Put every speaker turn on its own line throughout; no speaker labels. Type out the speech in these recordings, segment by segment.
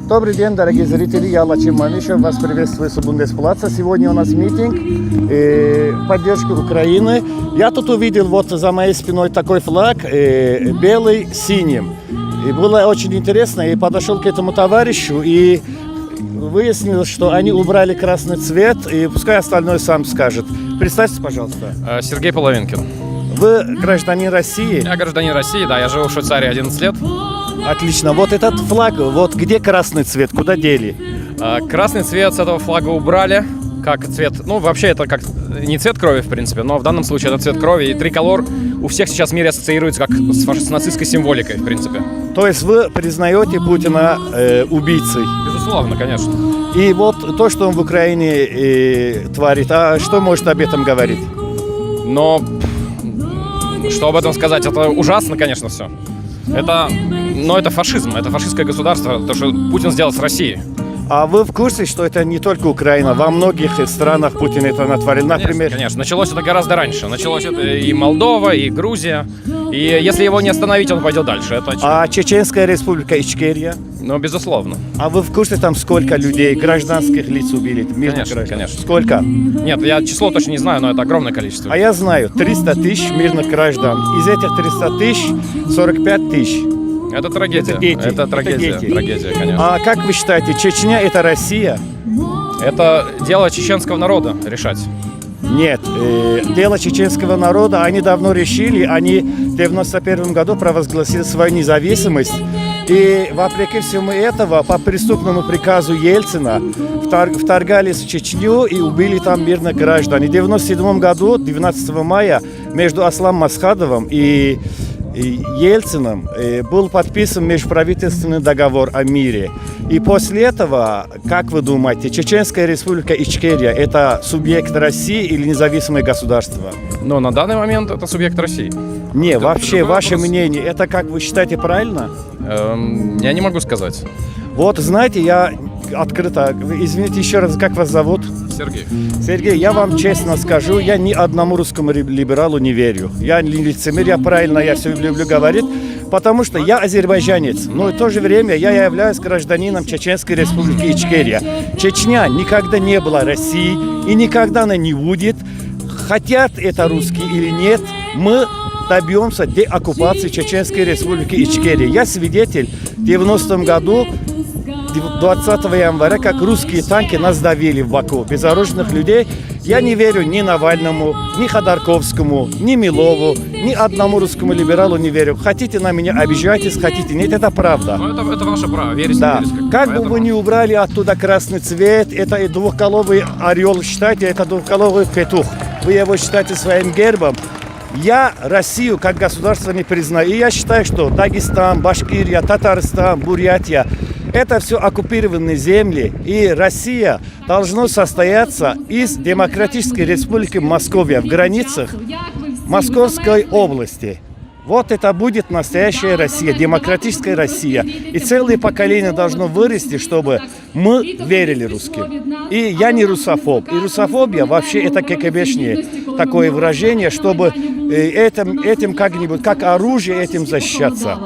Добрый день, дорогие зрители, я Лачим Манишев, вас приветствую с Бундесплаца. Сегодня у нас митинг поддержки Украины. Я тут увидел вот за моей спиной такой флаг, белый с синим. И было очень интересно, и подошел к этому товарищу, и выяснилось, что они убрали красный цвет, и пускай остальное сам скажет. Представьтесь, пожалуйста.
Сергей Половинкин.
Вы гражданин России?
Я гражданин России, да, я живу в Швейцарии 11 лет.
Отлично. Вот этот флаг, вот где красный цвет, куда дели?
Красный цвет с этого флага убрали, как цвет, ну вообще это как не цвет крови в принципе, но в данном случае это цвет крови, и триколор у всех сейчас в мире ассоциируется как с нацистской символикой в принципе.
То есть вы признаете Путина убийцей?
Безусловно, конечно.
И вот то, что он в Украине творит, а что может об этом говорить?
Но что об этом сказать, это ужасно, конечно, все. Но это фашизм, это фашистское государство, то, что Путин сделал с Россией.
А вы в курсе, что это не только Украина, во многих странах Путин это натворил? Например...
Конечно. Началось это гораздо раньше. Началось это и Молдова, и Грузия. И если его не остановить, он пойдет дальше. Это
а Чеченская республика Ичкерия?
Ну, безусловно.
А вы в курсе, там сколько людей, гражданских лиц убили?
Конечно.
Сколько?
Нет, я число точно не знаю, но это огромное количество.
А я знаю, 300 тысяч мирных граждан. Из этих 300 тысяч 45 тысяч.
Это трагедия.
Это дети.
Это трагедия.
Это дети.
Трагедия, конечно.
А как вы считаете, Чечня это Россия?
Это дело чеченского народа решать.
Нет, дело чеченского народа они давно решили. Они в 1991 году провозгласили свою независимость. И вопреки всему этого, по преступному приказу Ельцина, вторгались в Чечню и убили там мирных граждан. И в 1997 году, 12 мая, между Аслом Масхадовым и Ельцином был подписан межправительственный договор о мире. И после этого, как вы думаете, Чеченская республика Ичкерия – это субъект России или независимое государство?
Но на данный момент это субъект России.
Не,
это
вообще, ваше
вопрос.
мнение, это как вы считаете правильно?
Я не могу сказать.
Вот, знаете, я открыто, извините еще раз, как вас зовут?
Сергей.
Сергей, я вам честно скажу, я ни одному русскому либералу не верю. Я не лицемер, я правильно, я все люблю говорить, потому что я азербайджанец, но в то же время я являюсь гражданином Чеченской республики Ичкерия. Чечня никогда не была Россией и никогда она не будет. Хотят это русские или нет, мы добьемся деоккупации Чеченской республики Ичкерия. Я свидетель в 90-м году, 20 января, как русские танки нас давили в Баку, безоружных людей. Я не верю ни Навальному, ни Ходорковскому, ни Милову, ни одному русскому либералу не верю. Хотите на меня обижайтесь, хотите. Нет, это правда.
Но это ваше право, верить,
да.
не верить.
Как бы вы ни убрали оттуда красный цвет, это и двухголовый орел, считайте, это двухголовый петух. Вы его считаете своим гербом. Я Россию как государство не признаю. И я считаю, что Дагестан, Башкирия, Татарстан, Бурятия – это все оккупированные земли. И Россия должна состояться из Демократической Республики Московия в границах Московской области. Вот это будет настоящая Россия, демократическая Россия. И целое поколение должно вырасти, чтобы мы верили русским. И я не русофоб. И русофобия вообще это КГБшнее такое выражение, чтобы этим как-нибудь, как оружие этим защищаться.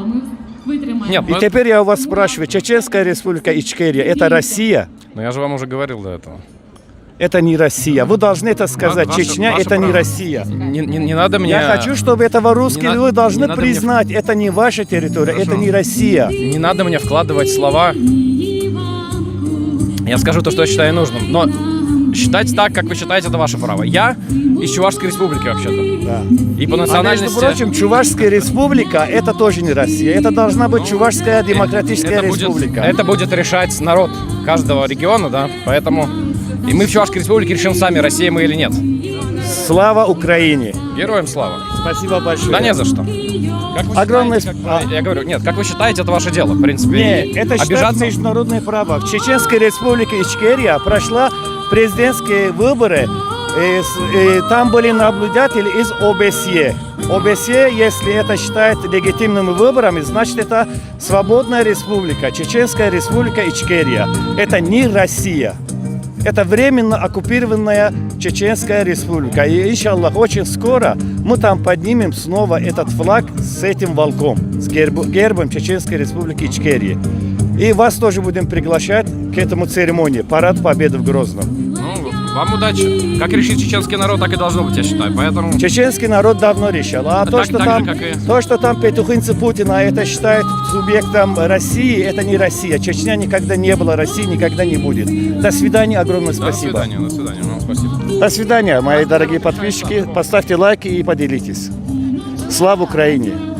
Нет,
и теперь я у вас спрашиваю, Чеченская республика Ичкерия – это Россия?
Но я же вам уже говорил до этого.
Это не Россия. Вы должны это сказать. Чечня – это
право.
не Россия.
Не надо мне...
Я хочу, чтобы этого русские вы должны признать. Мне... Это не ваша территория, это не Россия.
Не надо мне вкладывать слова. Я скажу то, что я считаю нужным. Но считать так, как вы считаете, это ваше право. Я из Чувашской республики вообще-то.
Да.
И по национальности...
между прочим, Чувашская республика – это тоже не Россия. Это должна быть Чувашская демократическая республика.
Это будет решать народ каждого региона, да. Поэтому... И мы в Чувашской республике решим сами, Россия мы или нет.
Слава Украине!
Героям слава!
Спасибо большое!
Да не за что!
Огромное
Я говорю, нет, как вы считаете, это ваше дело, в принципе.
Нет, это считается международное право. В Чеченской республике Ичкерия прошла президентские выборы. И там были наблюдатели из ОБСЕ. ОБСЕ, если это считает легитимными выборами, значит это свободная республика. Чеченская республика Ичкерия. Это не Россия. Это временно оккупированная Чеченская республика. И, иншаллах, очень скоро мы там поднимем снова этот флаг с этим волком, с гербом Чеченской республики Ичкерии. И вас тоже будем приглашать к этому церемонии. Парад Победы в Грозном.
Ну, вам удачи. Как решит чеченский народ, так и должно быть, я считаю. Поэтому...
Чеченский народ давно решил. А то,
Так-
что
так
там,
же, как и-
то, что там петухинцы Путина это считают субъектом России, это не Россия. Чечня никогда не была Россией, никогда не будет. До свидания, огромное
Да,
спасибо.
До свидания, до свидания. Ну, спасибо.
До свидания, мои дорогие подписчики. Поставьте лайки и поделитесь. Слава Украине!